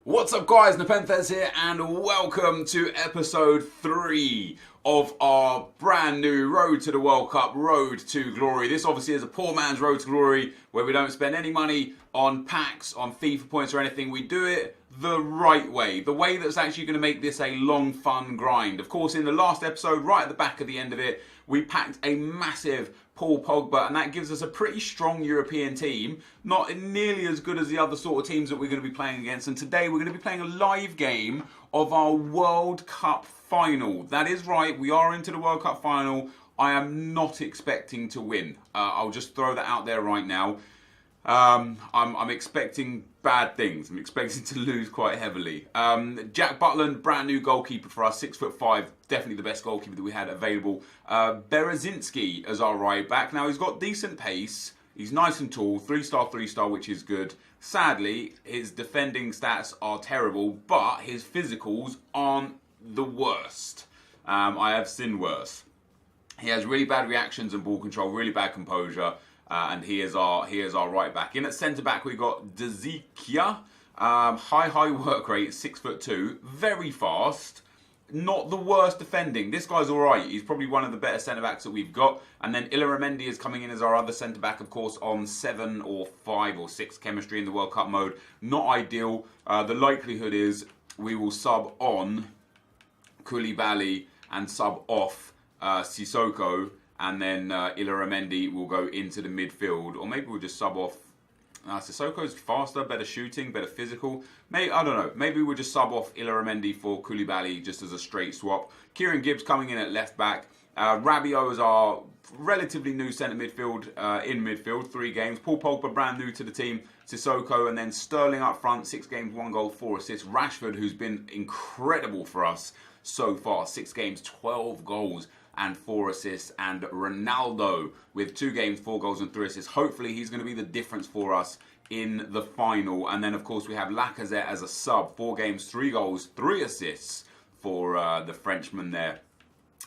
What's up guys, NepentheZ here and welcome to episode 3 of our brand new Road to the World Cup, Road to Glory. This obviously is a poor man's Road to Glory where we don't spend any money on packs, on FIFA points or anything. We do it the right way, the way that's actually going to make this a long fun grind. Of course, in the last episode, right at the back of the end of it, we packed a massive Paul Pogba, and that gives us a pretty strong European team, not nearly as good as the other sort of teams that we're going to be playing against. And today we're going to be playing a live game of our World Cup final. That is right, we are into the World Cup final. I am not expecting to win. I'll just throw that out there right now. I'm expecting bad things. I'm expecting to lose quite heavily. Jack Butland, brand new goalkeeper for us, 6'5", definitely the best goalkeeper that we had available. Berezinski as our right back. Now he's got decent pace. He's nice and tall, 3-star, which is good. Sadly, his defending stats are terrible, but his physicals aren't the worst. I have seen worse. He has really bad reactions and ball control, really bad composure. And he is our right back. In at centre back we got Dezikia, high work rate, 6'2", very fast, not the worst defending. This guy's all right. He's probably one of the better centre backs that we've got. And then Illaramendi is coming in as our other centre back, of course, on 7 or 5 or 6 chemistry in the World Cup mode. Not ideal. The likelihood is we will sub on Koulibaly and sub off Sissoko. And then Illaramendi will go into the midfield. Or maybe we'll just sub off. Sissoko's faster, better shooting, better physical. Maybe, I don't know. Maybe we'll just sub off Illaramendi for Koulibaly just as a straight swap. Kieran Gibbs coming in at left back. Rabiot is our relatively new centre midfield, in midfield, 3 games. Paul Pogba, brand new to the team. Sissoko, and then Sterling up front, 6 games, 1 goal, 4 assists. Rashford, who's been incredible for us so far. 6 games, 12 goals. And 4 assists, and Ronaldo with 2 games, 4 goals and 3 assists. Hopefully he's going to be the difference for us in the final. And then of course we have Lacazette as a sub, 4 games, 3 goals, 3 assists for the Frenchman there.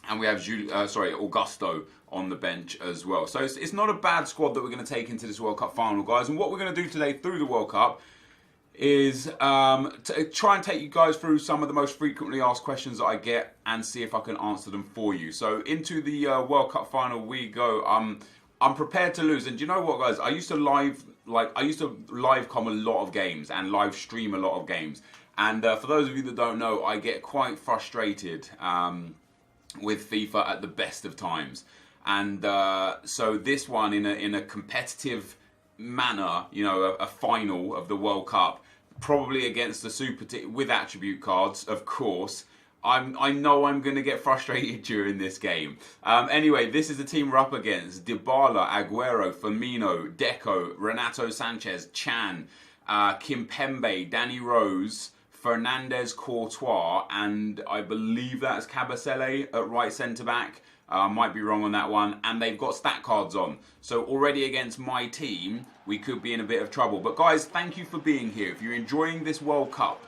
And we have Augusto on the bench as well. So it's not a bad squad that we're going to take into this World Cup final, guys. And what we're going to do today through the World Cup is to try and take you guys through some of the most frequently asked questions that I get and see if I can answer them for you. So into the World Cup final we go. I'm prepared to lose, and do you know what, guys? I used to live com a lot of games and live stream a lot of games. And for those of you that don't know, I get quite frustrated with FIFA at the best of times. And so this one in a competitive manner, you know, a final of the World Cup, probably against the super team with attribute cards, of course. I know I'm going to get frustrated during this game. Anyway, this is the team we're up against: Dybala, Aguero, Firmino, Deco, Renato Sanchez, Chan, Kimpembe, Danny Rose, Fernandez, Courtois, and I believe that's Kabasele at right centre back. Might be wrong on that one. And they've got stat cards on. So already against my team, we could be in a bit of trouble. But guys, thank you for being here. If you're enjoying this World Cup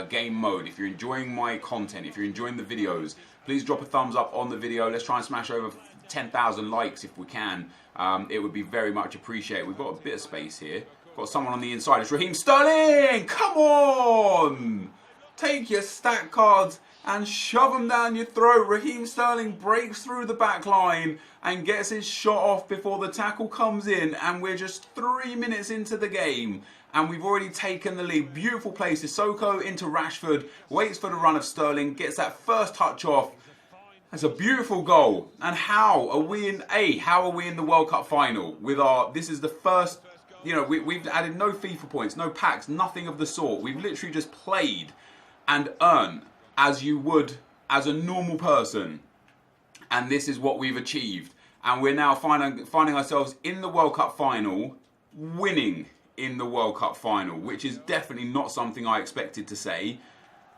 game mode, if you're enjoying my content, if you're enjoying the videos, please drop a thumbs up on the video. Let's try and smash over 10,000 likes if we can. It would be very much appreciated. We've got a bit of space here. Got someone on the inside. It's Raheem Sterling! Come on! Take your stat cards and shove them down your throat. Raheem Sterling breaks through the back line and gets his shot off before the tackle comes in, and we're just 3 minutes into the game and we've already taken the lead. Beautiful play. Sissoko into Rashford, waits for the run of Sterling, gets that first touch off. That's a beautiful goal. And how are we in the World Cup final with this is the first, you know, we've added no FIFA points, no packs, nothing of the sort. We've literally just played and earned as you would as a normal person, and this is what we've achieved. And we're now finding ourselves in the World Cup final, winning in the World Cup final, which is definitely not something I expected to say.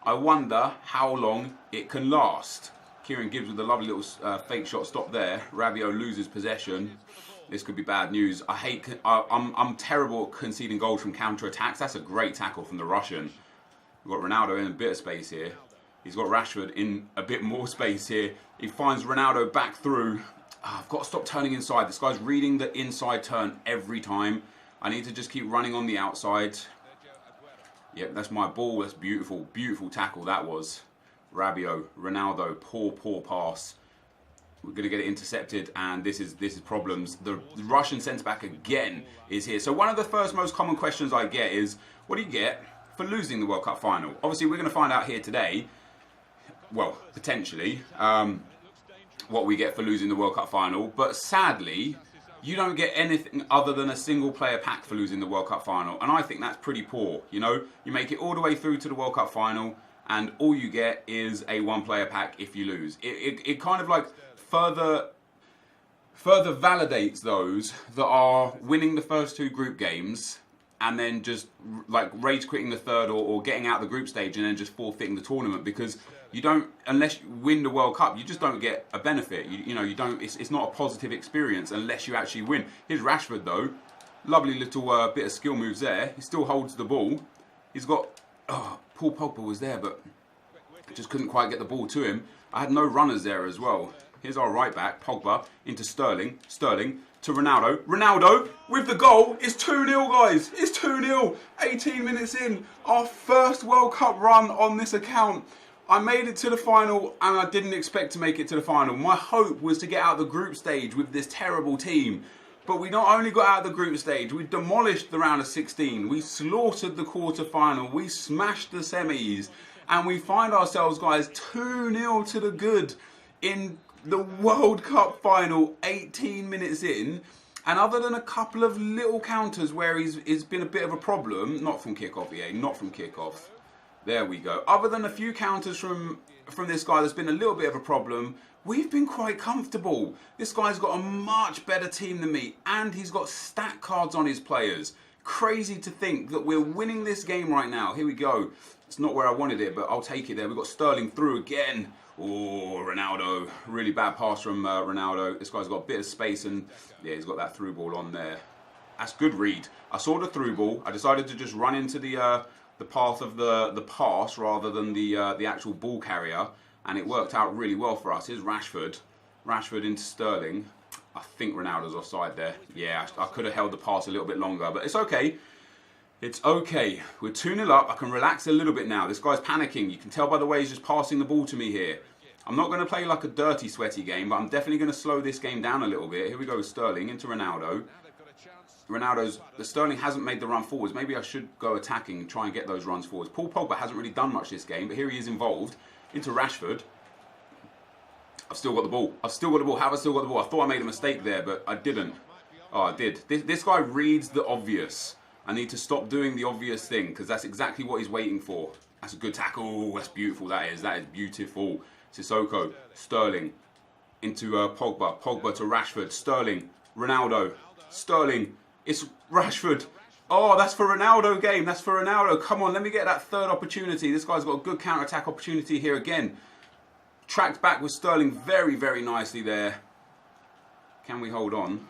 I wonder how long it can last. Kieran Gibbs with a lovely little fake shot stop there. Rabiot loses possession. This could be bad news. I'm terrible at conceding goals from counter attacks. That's a great tackle from the Russian. We've got Ronaldo in a bit of space here. He's got Rashford in a bit more space here. He finds Ronaldo back through. I've got to stop turning inside. This guy's reading the inside turn every time. I need to just keep running on the outside. Yep, that's my ball. That's beautiful. Beautiful tackle that was. Rabiot, Ronaldo, poor pass. We're going to get it intercepted, and this is problems. The Russian centre-back again is here. So one of the first most common questions I get is, what do you get for losing the World Cup final? Obviously, we're going to find out here today, well, potentially, what we get for losing the World Cup final. But sadly, you don't get anything other than a single player pack for losing the World Cup final. And I think that's pretty poor. You know, you make it all the way through to the World Cup final, and all you get is a one player pack if you lose. It kind of like further validates those that are winning the first two group games and then just like rage quitting the third, or getting out the group stage and then just forfeiting the tournament, because you don't, unless you win the World Cup, you just don't get a benefit. You know, you don't. It's not a positive experience unless you actually win. Here's Rashford though, lovely little bit of skill moves there. He still holds the ball. He's got, Paul Pogba was there, but just couldn't quite get the ball to him. I had no runners there as well. Here's our right back, Pogba, into Sterling. Sterling to Ronaldo. Ronaldo with the goal. It's 2-0, guys. It's 2-0. 18 minutes in. Our first World Cup run on this account. I made it to the final, and I didn't expect to make it to the final. My hope was to get out the group stage with this terrible team. But we not only got out of the group stage, we demolished the round of 16. We slaughtered the quarter-final. We smashed the semis. And we find ourselves, guys, 2-0 to the good in the World Cup final, 18 minutes in. And other than a couple of little counters where he's been a bit of a problem, not from kickoff, not from kickoff. There we go. Other than a few counters from this guy that's been a little bit of a problem, we've been quite comfortable. This guy's got a much better team than me, and he's got stat cards on his players. Crazy to think that we're winning this game right now. Here we go. It's not where I wanted it, but I'll take it there. We've got Sterling through again. Oh, Ronaldo. Really bad pass from Ronaldo. This guy's got a bit of space, and yeah, he's got that through ball on there. That's good read. I saw the through ball. I decided to just run into the path of the pass rather than the actual ball carrier, and it worked out really well for us. Here's Rashford. Rashford into Sterling. I think Ronaldo's offside there. Yeah, I could have held the pass a little bit longer, but it's okay. It's okay. We're 2-0 up. I can relax a little bit now. This guy's panicking. You can tell by the way he's just passing the ball to me here. I'm not going to play like a dirty, sweaty game, but I'm definitely going to slow this game down a little bit. Here we go with Sterling into Ronaldo. Sterling hasn't made the run forwards. Maybe I should go attacking and try and get those runs forwards. Paul Pogba hasn't really done much this game, but here he is involved. Into Rashford. I've still got the ball. Have I still got the ball? I thought I made a mistake there, but I didn't. Oh, I did. This guy reads the obvious. I need to stop doing the obvious thing, because that's exactly what he's waiting for. That's a good tackle. That's beautiful. That is beautiful. Sissoko, Sterling, into Pogba. Pogba to Rashford. Sterling, Ronaldo. Sterling. It's Rashford. Oh, that's for Ronaldo game. That's for Ronaldo. Come on, let me get that third opportunity. This guy's got a good counter-attack opportunity here again. Tracked back with Sterling very, very nicely there. Can we hold on?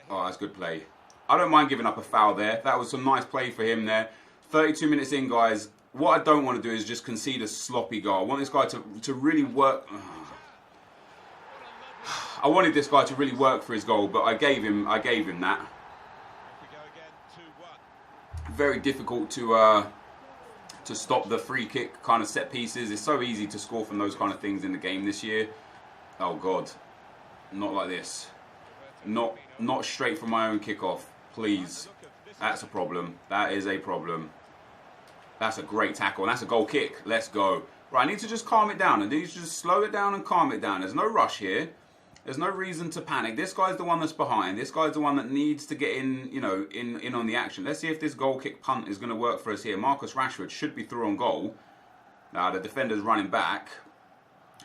Oh, that's good play. I don't mind giving up a foul there. That was some nice play for him there. 32 minutes in, guys. What I don't want to do is just concede a sloppy goal. I want this guy to really work. I wanted this guy to really work for his goal, but I gave him that. Very difficult to stop the free kick kind of set pieces. It's so easy to score from those kind of things in the game this year. Oh God, not like this. Not straight from my own kickoff, please. That's a problem. That is a problem. That's a great tackle. And that's a goal kick. Let's go. Right, I need to just calm it down. I need to just slow it down and calm it down. There's no rush here. There's no reason to panic. This guy's the one that's behind. This guy's the one that needs to get in, you know, in on the action. Let's see if this goal kick punt is going to work for us here. Marcus Rashford should be through on goal. Now the defender's running back.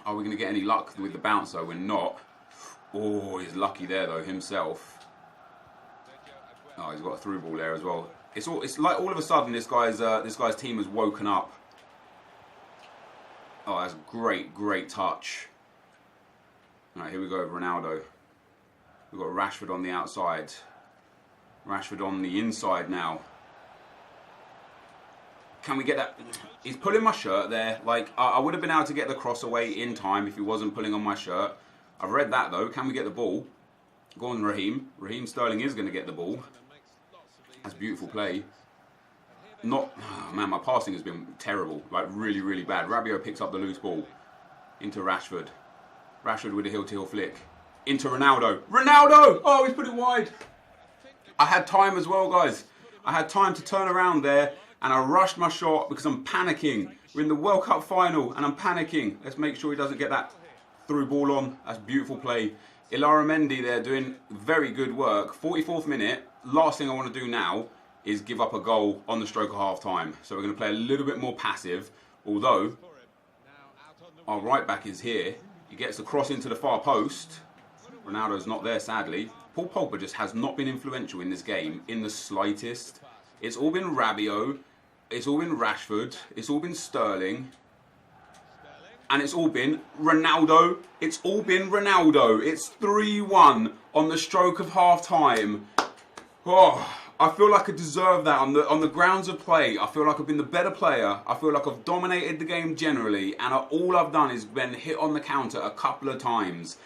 Are we going to get any luck with the bounce though? We're not. Oh, he's lucky there though himself. Oh, he's got a through ball there as well. It's like all of a sudden this guy's team has woken up. Oh, that's great touch. All right, here we go with Ronaldo. We've got Rashford on the outside. Rashford on the inside now. Can we get that? He's pulling my shirt there. Like, I would have been able to get the cross away in time if he wasn't pulling on my shirt. I've read that though. Can we get the ball? Go on, Raheem. Raheem Sterling is going to get the ball. That's beautiful play. not... Oh, man, my passing has been terrible. Like, really, really bad. Rabiot picks up the loose ball. Into Rashford. Rashford with a heel-to-heel flick. Into Ronaldo. Ronaldo! Oh, he's put it wide. I had time as well, guys. I had time to turn around there, and I rushed my shot because I'm panicking. We're in the World Cup final, and I'm panicking. Let's make sure he doesn't get that through ball on. That's beautiful play. Illaramendi there doing very good work. 44th minute. Last thing I want to do now is give up a goal on the stroke of half time. So we're going to play a little bit more passive, although our right back is here. He gets the cross into the far post. Ronaldo's not there, sadly. Paul Pogba just has not been influential in this game in the slightest. It's all been Rabiot. It's all been Rashford. It's all been Sterling. And it's all been Ronaldo. It's all been Ronaldo. It's 3-1 on the stroke of half-time. Oh, I feel like I deserve that on the grounds of play. I feel like I've been the better player. I feel like I've dominated the game generally. And all I've done is been hit on the counter a couple of times.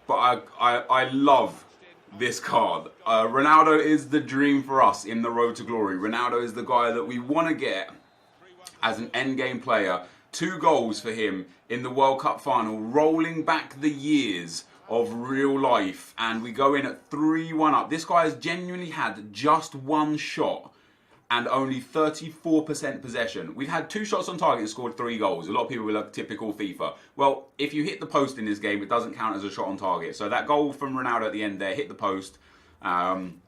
But I love this card. Ronaldo is the dream for us in the road to glory. Ronaldo is the guy that we want to get as an endgame player. 2 goals for him in the World Cup final, rolling back the years of real life. And we go in at 3-1 up. This guy has genuinely had just 1 shot and only 34% possession. We've had 2 shots on target and scored 3 goals. A lot of people will like typical FIFA. Well, if you hit the post in this game, it doesn't count as a shot on target. So that goal from Ronaldo at the end there hit the post and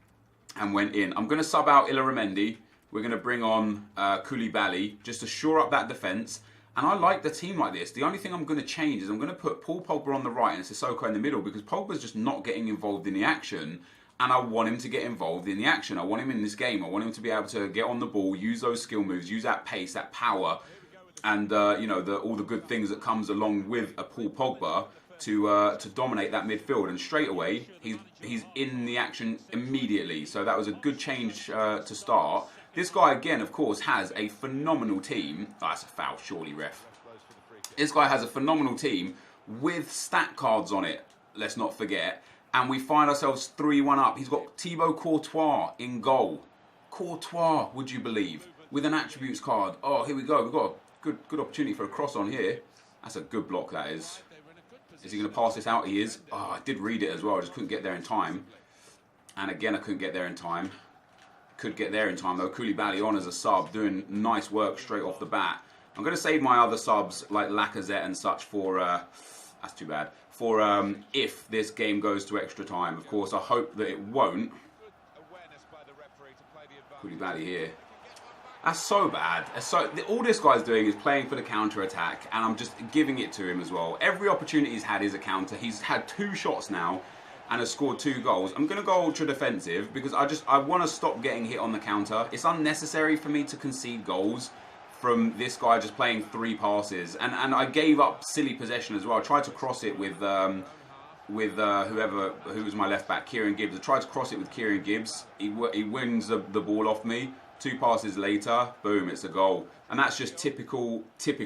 went in. I'm going to sub out Illaramendi. We're going to bring on Koulibaly just to shore up that defence. And I like the team like this. The only thing I'm going to change is I'm going to put Paul Pogba on the right and Sissoko in the middle, because Pogba's just not getting involved in the action. And I want him to get involved in the action. I want him in this game. I want him to be able to get on the ball, use those skill moves, use that pace, that power, and you know, all the good things that comes along with a Paul Pogba to dominate that midfield. And straight away, he's in the action immediately. So that was a good change to start. This guy, again, of course, has a phenomenal team. Oh, that's a foul, surely, ref. This guy has a phenomenal team with stat cards on it, let's not forget. And we find ourselves 3-1 up. He's got Thibaut Courtois in goal. Courtois, would you believe? With an attributes card. Oh, here we go. We've got a good opportunity for a cross on here. That's a good block, that is. Is he going to pass this out? He is. Oh, I did read it as well. I just couldn't get there in time. And again, I couldn't get there in time. Could get there in time, though. Koulibaly on as a sub, doing nice work straight off the bat. I'm going to save my other subs, like Lacazette and such, for... that's too bad. For if this game goes to extra time. Of course, I hope that it won't. Koulibaly here. That's so bad. All this guy's doing is playing for the counter-attack, and I'm just giving it to him as well. Every opportunity he's had is a counter. He's had 2 shots now and has scored 2 goals. I'm going to go ultra-defensive because I want to stop getting hit on the counter. It's unnecessary for me to concede goals from this guy just playing 3 passes, and I gave up silly possession as well. I tried to cross it with who was my left back, Kieran Gibbs. I tried to cross it with Kieran Gibbs. He wins the ball off me. 2 passes later, boom, it's a goal, and that's just typical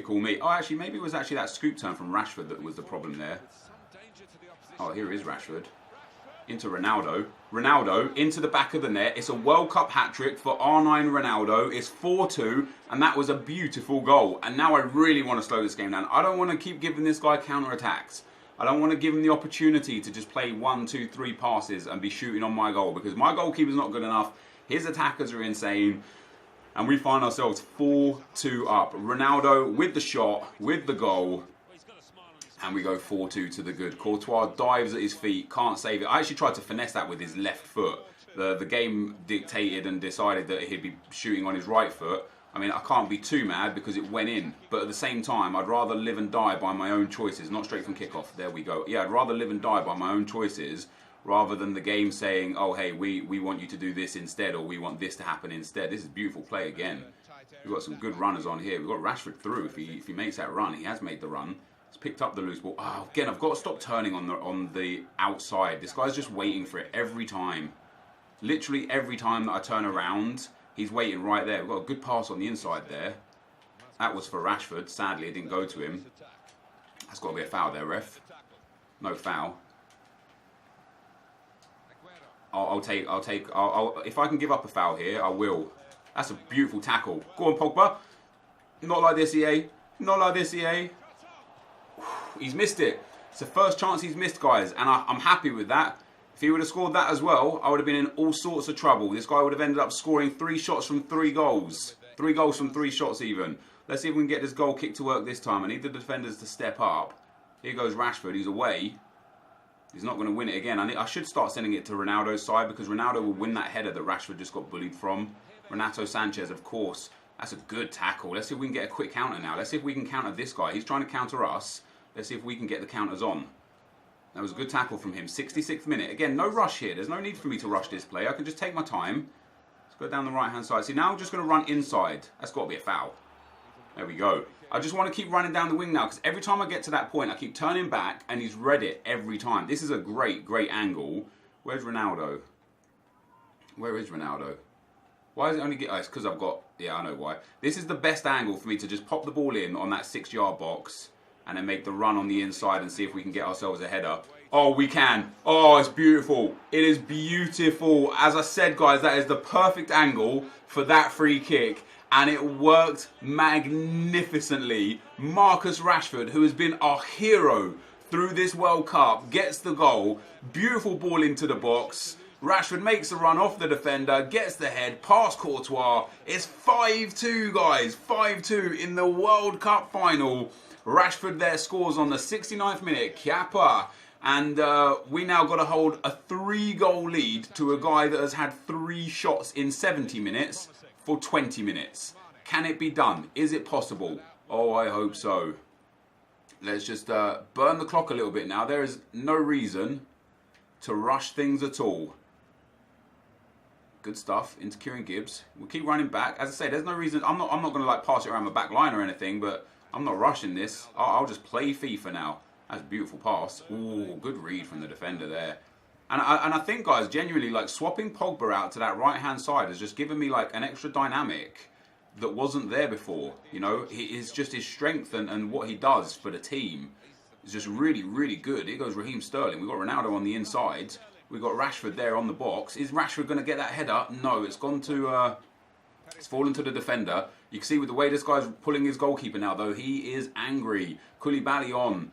me. Oh, actually, maybe it was actually that scoop turn from Rashford that was the problem there. Oh, here is Rashford. Into Ronaldo. Ronaldo into the back of the net. It's a World Cup hat-trick for R9 Ronaldo. It's 4-2, and that was a beautiful goal. And now I really want to slow this game down. I don't want to keep giving this guy counter-attacks. I don't want to give him the opportunity to just play 1, 2, 3 passes and be shooting on my goal, because my goalkeeper's not good enough. His attackers are insane. And we find ourselves 4-2 up. Ronaldo with the shot, with the goal. And we go 4-2 to the good. Courtois dives at his feet, can't save it. I actually tried to finesse that with his left foot. The game dictated and decided that he'd be shooting on his right foot. I mean, I can't be too mad because it went in. But at the same time, I'd rather live and die by my own choices. Not straight from kickoff. There we go. Yeah, I'd rather live and die by my own choices rather than the game saying, oh, hey, we want you to do this instead, or we want this to happen instead. This is beautiful play again. We've got some good runners on here. We've got Rashford through. If he makes that run, he has made the run. He's picked up the loose ball. Oh, again, I've got to stop turning on the outside. This guy's just waiting for it every time. Literally every time that I turn around, he's waiting right there. We've got a good pass on the inside there. That was for Rashford. Sadly, it didn't go to him. That's got to be a foul there, ref. No foul. If I can give up a foul here, I will. That's a beautiful tackle. Go on, Pogba. Not like this, EA. Not like this, EA. He's missed it. It's the first chance he's missed, guys, and I'm happy with that. If he would have scored that as well, I would have been in all sorts of trouble. This guy would have ended up scoring 3 shots from 3 goals. 3 goals from 3 shots even. Let's see if we can get this goal kick to work this time. I need the defenders to step up. Here goes Rashford. He's away. He's not going to win it again. I should start sending it to Ronaldo's side because Ronaldo will win that header that Rashford just got bullied from. Renato Sanchez, of course. That's a good tackle. Let's see if we can get a quick counter now. Let's see if we can counter this guy. He's trying to counter us. Let's see if we can get the counters on. That was a good tackle from him. 66th minute. Again, no rush here. There's no need for me to rush this play. I can just take my time. Let's go down the right-hand side. See, now I'm just going to run inside. That's got to be a foul. There we go. I just want to keep running down the wing now because every time I get to that point, I keep turning back and he's read it every time. This is a great, great angle. Where's Ronaldo? Where is Ronaldo? Why is it only... Oh, it's because I've got... Yeah, I know why. This is the best angle for me to just pop the ball in on that 6-yard box and then make the run on the inside and see if we can get ourselves a header. Oh, we can. Oh, it's beautiful. It is beautiful. As I said, guys, that is the perfect angle for that free kick. And it worked magnificently. Marcus Rashford, who has been our hero through this World Cup, gets the goal. Beautiful ball into the box. Rashford makes a run off the defender, gets the head, past Courtois. It's 5-2, guys. 5-2 in the World Cup final. Rashford there scores on the 69th minute. Kappa. And we now got to hold a 3-goal lead to a guy that has had 3 shots in 70 minutes for 20 minutes. Can it be done? Is it possible? Oh, I hope so. Let's just burn the clock a little bit now. There is no reason to rush things at all. Good stuff into Kieran Gibbs. We'll keep running back. As I say, there's no reason. I'm not going to like pass it around my back line or anything, but I'm not rushing this. I'll just play FIFA now. That's a beautiful pass. Ooh, good read from the defender there. And I think, guys, genuinely, like, swapping Pogba out to that right-hand side has just given me, like, an extra dynamic that wasn't there before. You know, it's just his strength and what he does for the team is just really, really good. Here goes Raheem Sterling. We've got Ronaldo on the inside. We've got Rashford there on the box. Is Rashford going to get that header? No, it's gone to... It's fallen to the defender. You can see with the way this guy's pulling his goalkeeper now, though, he is angry. Koulibaly on.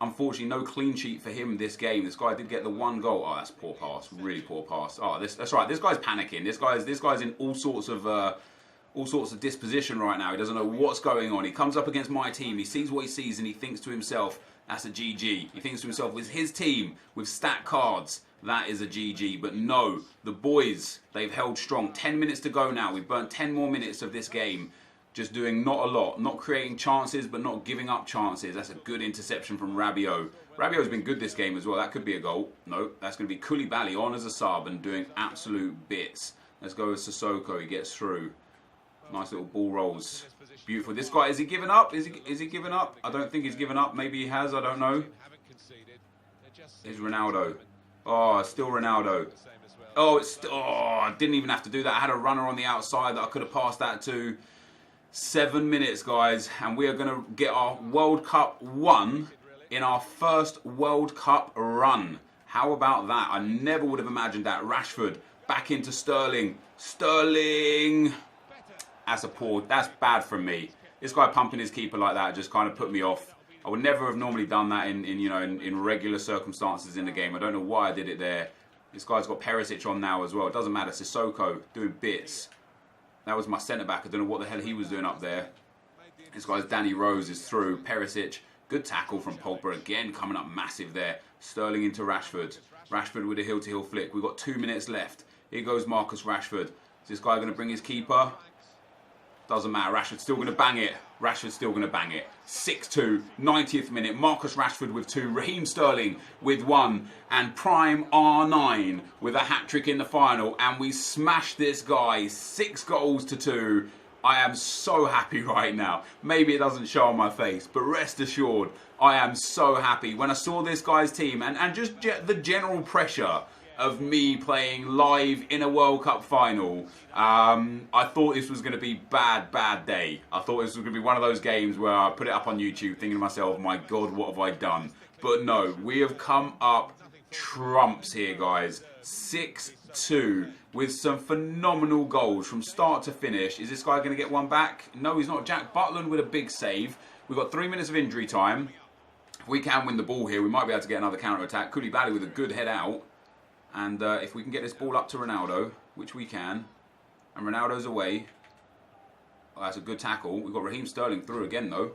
Unfortunately, no clean sheet for him this game. This guy did get the 1 goal. Oh, that's poor pass. Really poor pass. Oh, that's right. This guy's panicking. This guy's in all sorts of disposition right now. He doesn't know what's going on. He comes up against my team. He sees what he sees and he thinks to himself, that's a GG. He thinks to himself, with his team, with stat cards, that is a GG. But no, the boys, they've held strong. 10 minutes to go now. We've burnt 10 more minutes of this game. Just doing not a lot. Not creating chances, but not giving up chances. That's a good interception from Rabiot. Rabiot's been good this game as well. That could be a goal. No, that's going to be Koulibaly on as a sub and doing absolute bits. Let's go with Sissoko. He gets through. Nice little ball rolls. Beautiful. This guy, is he giving up? Is he giving up? I don't think he's given up. Maybe he has. I don't know. Here's Ronaldo. Oh, still Ronaldo. Oh, I didn't even have to do that. I had a runner on the outside that I could have passed that to. 7 minutes, guys, and we are going to get our World Cup 1 in our first World Cup run. How about that? I never would have imagined that. Rashford back into Sterling. Sterling! That's bad from me. This guy pumping his keeper like that just kind of put me off. I would never have normally done that in regular circumstances in the game. I don't know why I did it there. This guy's got Perisic on now as well. It doesn't matter. Sissoko doing bits. That was my centre-back. I don't know what the hell he was doing up there. This guy's Danny Rose is through. Perisic. Good tackle from Pogba. Again, coming up massive there. Sterling into Rashford. Rashford with a heel-to-heel flick. We've got 2 minutes left. Here goes Marcus Rashford. Is this guy going to bring his keeper? Doesn't matter. Rashford's still going to bang it. Rashford's still going to bang it. 6-2, 90th minute. Marcus Rashford with 2. Raheem Sterling with 1. And Prime R9 with a hat-trick in the final. And we smashed this guy 6 goals to 2. I am so happy right now. Maybe it doesn't show on my face, but rest assured, I am so happy. When I saw this guy's team and just the general pressure of me playing live in a World Cup final, I thought this was going to be bad day. I thought this was going to be one of those games where I put it up on YouTube thinking to myself, my God, what have I done? But no, we have come up trumps here, guys. 6-2. with some phenomenal goals from start to finish. Is this guy going to get one back? No, he's not. Jack Butland with a big save. We've got 3 minutes of injury time. If we can win the ball here, we might be able to get another counter-attack. Koulibaly with a good head out. And if we can get this ball up to Ronaldo, which we can, and Ronaldo's away. Oh, that's a good tackle. We've got Raheem Sterling through again, though.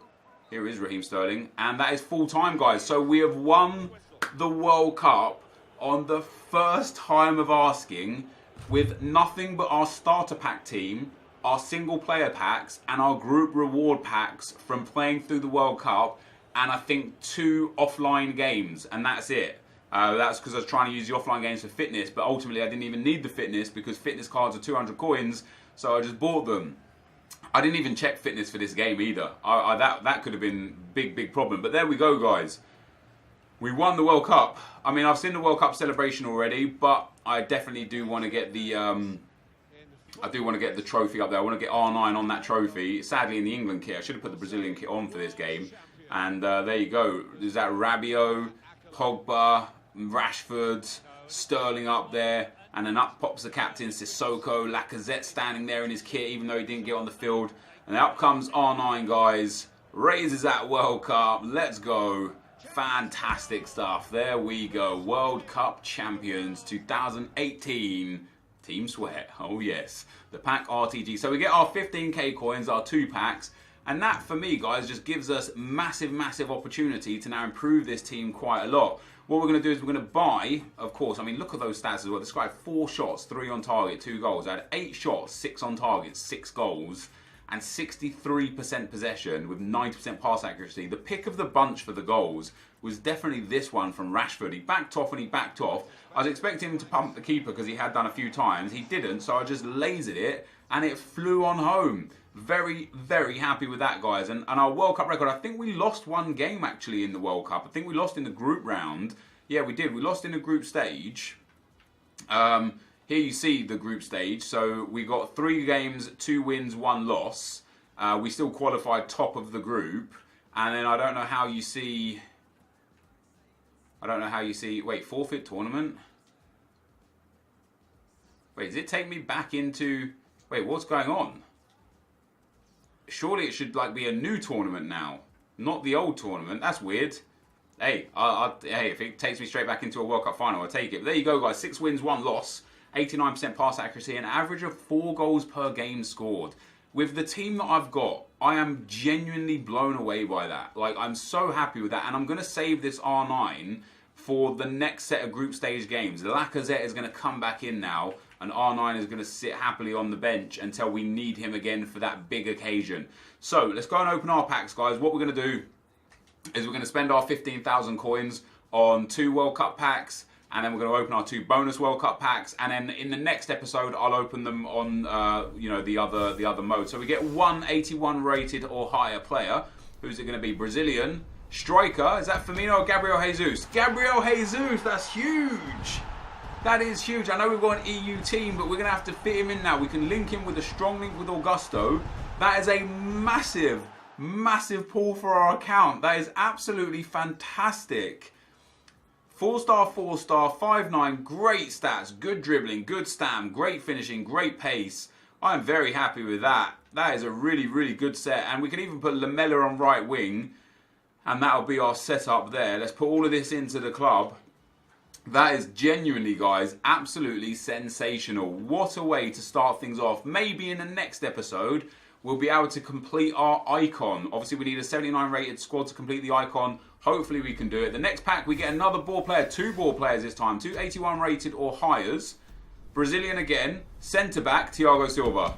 Here is Raheem Sterling. And that is full time, guys. So we have won the World Cup on the first time of asking with nothing but our starter pack team, our single player packs, and our group reward packs from playing through the World Cup, and I think 2 offline games, and that's it. That's because I was trying to use the offline games for fitness, but ultimately I didn't even need the fitness because fitness cards are 200 coins, so I just bought them. I didn't even check fitness for this game either. That could have been big problem. But there we go, guys. We won the World Cup. I mean, I've seen the World Cup celebration already, but I definitely do want to get the trophy up there. I want to get R9 on that trophy. Sadly, in the England kit, I should have put the Brazilian kit on for this game. And there you go. There's that Rabiot, Pogba, Rashford, Sterling up there. And then up pops the captain, Sissoko, Lacazette standing there in his kit, even though he didn't get on the field. And up comes R9, guys. Raises that World Cup. Let's go. Fantastic stuff. There we go. World Cup champions 2018. Team Sweat. Oh, yes. The pack RTG. So we get our 15k coins, our 2 packs. And that, for me, guys, just gives us massive opportunity to now improve this team quite a lot. What we're going to do is we're going to buy, of course, I mean, look at those stats as well. This guy had 4 shots, 3 on target, 2 goals. I had 8 shots, 6 on target, 6 goals, and 63% possession with 90% pass accuracy. The pick of the bunch for the goals was definitely this one from Rashford. He backed off and he backed off. I was expecting him to pump the keeper because he had done a few times. He didn't, so I just lasered it and it flew on home. Very happy with that, guys. And our World Cup record, I think we lost 1 game actually in the World Cup. I think we lost in the group round. Yeah, we did. We lost in the group stage. Here you see the group stage. So we got 3 games, 2 wins, 1 loss. We still qualified top of the group. And then I don't know how you see... Wait, forfeit tournament? Wait, does it take me back into... Wait, what's going on? Surely it should like be a new tournament now, not the old tournament. That's weird. Hey, hey, if it takes me straight back into a World Cup final, I'll take it. But there you go, guys. 6 wins, 1 loss, 89% pass accuracy, an average of 4 goals per game scored. With the team that I've got, I am genuinely blown away by that. Like, I'm so happy with that, and I'm going to save this R9 for the next set of group stage games. Lacazette is going to come back in now, and R9 is going to sit happily on the bench until we need him again for that big occasion. So, let's go and open our packs, guys. What we're going to do is we're going to spend our 15,000 coins on 2 World Cup packs, and then we're going to open our 2 bonus World Cup packs, and then in the next episode, I'll open them on, the other mode. So we get 181 rated or higher player. Who's it going to be? Brazilian. Striker. Is that Firmino or Gabriel Jesus? Gabriel Jesus! That's huge! That is huge. I know we've got an EU team, but we're going to have to fit him in now. We can link him with a strong link with Augusto. That is a massive pull for our account. That is absolutely fantastic. 4-star, 4-star, 5'9", great stats, good dribbling, good stam, great finishing, great pace. I am very happy with that. That is a really good set. And we can even put Lamela on right wing, and that'll be our setup there. Let's put all of this into the club. That is genuinely, guys, absolutely sensational. What a way to start things off. Maybe in the next episode, we'll be able to complete our icon. Obviously, we need a 79 rated squad to complete the icon. Hopefully, we can do it. The next pack, we get another ball player. 2 ball players this time. 2 81 rated or higher. Brazilian again. Centre-back, Thiago Silva.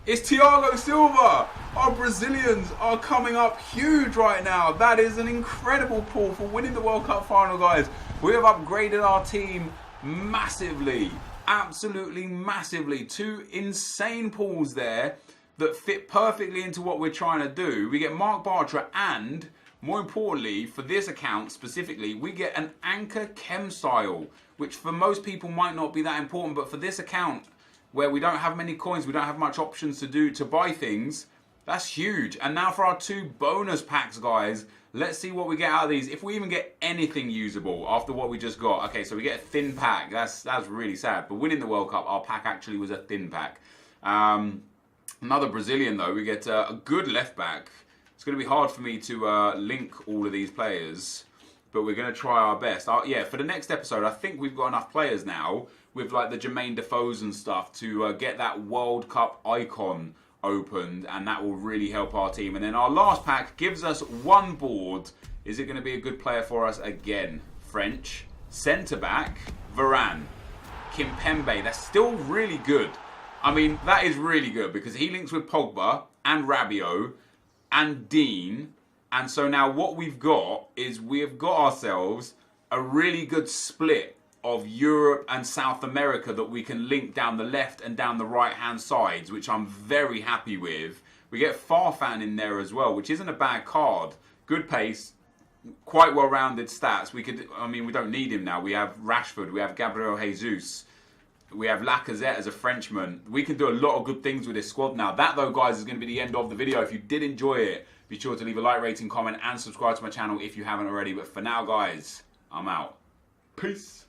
It's Thiago Silva! Our Brazilians are coming up huge right now. That is an incredible pull for winning the World Cup final, guys. We have upgraded our team massively. Absolutely massively. 2 insane pulls there that fit perfectly into what we're trying to do. We get Mark Bartra, and more importantly, for this account specifically, we get an Anchor Chem style, which for most people might not be that important, but for this account, where we don't have many coins, we don't have much options to buy things, That's huge. And now for our 2 bonus packs, guys. Let's see what we get out of these. If we even get anything usable after what we just got. Okay, so we get a thin pack. That's really sad. But winning the World Cup, our pack actually was a thin pack. Another Brazilian, though. We get a good left back. It's going to be hard for me to link all of these players, but we're going to try our best. Yeah, for the next episode, I think we've got enough players now with like the Jermaine Defoes and stuff to get that World Cup icon opened, and that will really help our team. And then our last pack gives us 1 board. Is it going to be a good player for us again? French, centre-back, Varane, Kimpembe. That's still really good. I mean, that is really good because he links with Pogba and Rabiot and Dean. And so now what we've got is we've got ourselves a really good split of Europe and South America that we can link down the left and down the right hand sides, which I'm very happy with. We get Farfan in there as well, which isn't a bad card. Good pace, quite well-rounded stats. We don't need him now. We have Rashford, we have Gabriel Jesus, we have Lacazette as a Frenchman. We can do a lot of good things with this squad now. That, though, guys, is going to be the end of the video. If you did enjoy it, be sure to leave a like, rating, comment, and subscribe to my channel if you haven't already. But for now, guys, I'm out. Peace.